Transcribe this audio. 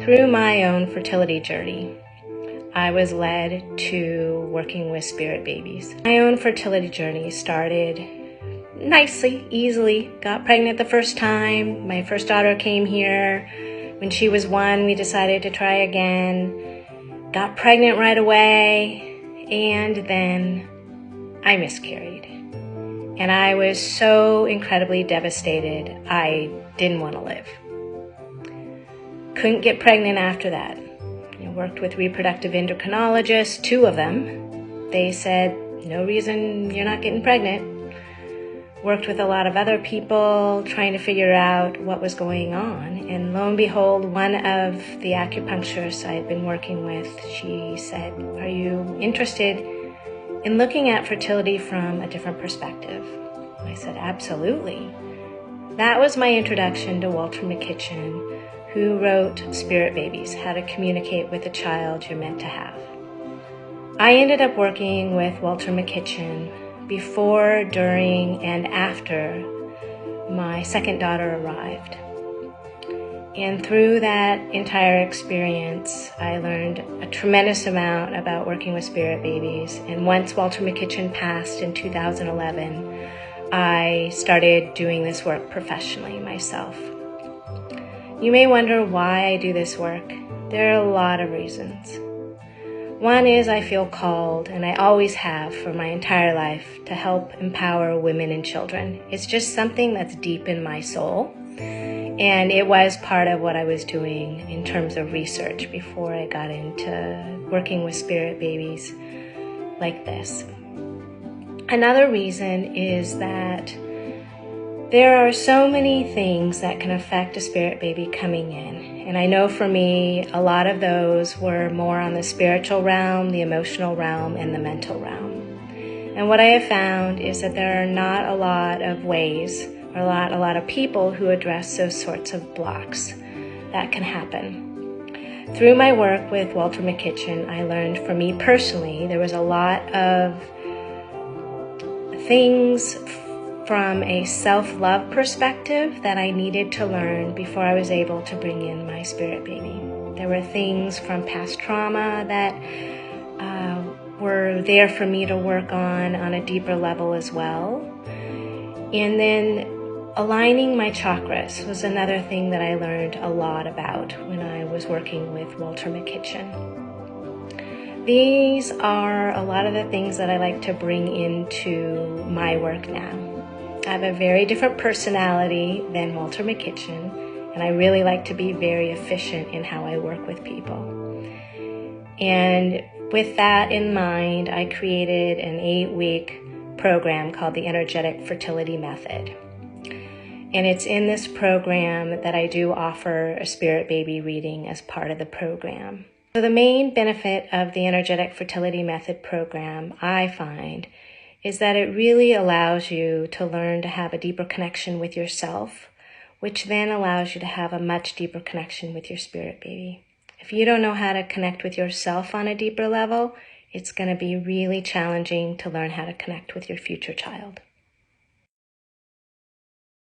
Through my own fertility journey, I was led to working with spirit babies. My own fertility journey started nicely, easily. Got pregnant the first time. My first daughter came here. When she was 1, we decided to try again. Got pregnant right away, and then I miscarried. And I was so incredibly devastated, I didn't want to live. Couldn't get pregnant after that. I worked with reproductive endocrinologists, 2 of them. They said, no reason you're not getting pregnant. Worked with a lot of other people trying to figure out what was going on. And lo and behold, one of the acupuncturists I had been working with, she said, are you interested in looking at fertility from a different perspective? I said, absolutely. That was my introduction to Walter McKitchen, who wrote Spirit Babies, How to Communicate with the Child You're Meant to Have. I ended up working with Walter McKitchen before, during, and after my second daughter arrived. And through that entire experience, I learned a tremendous amount about working with spirit babies. And once Walter McKitchen passed in 2011, I started doing this work professionally myself. You may wonder why I do this work. There are a lot of reasons. One is I feel called, and I always have for my entire life, to help empower women and children. It's just something that's deep in my soul, and it was part of what I was doing in terms of research before I got into working with spirit babies like this. Another reason is that there are so many things that can affect a spirit baby coming in. And I know for me, a lot of those were more on the spiritual realm, the emotional realm, and the mental realm. And what I have found is that there are not a lot of ways, or a lot of people who address those sorts of blocks that can happen. Through my work with Walter McKitchen, I learned, for me personally, there was a lot of things from a self-love perspective that I needed to learn before I was able to bring in my spirit baby. There were things from past trauma that were there for me to work on a deeper level as well. And then aligning my chakras was another thing that I learned a lot about when I was working with Walter McKitchen. These are a lot of the things that I like to bring into my work now. I have a very different personality than Walter McKitchen, and I really like to be very efficient in how I work with people. And with that in mind, I created an 8-week program called the Energetic Fertility Method. And it's in this program that I do offer a spirit baby reading as part of the program. So the main benefit of the Energetic Fertility Method program, I find, is that it really allows you to learn to have a deeper connection with yourself, which then allows you to have a much deeper connection with your spirit baby. If you don't know how to connect with yourself on a deeper level, it's going to be really challenging to learn how to connect with your future child.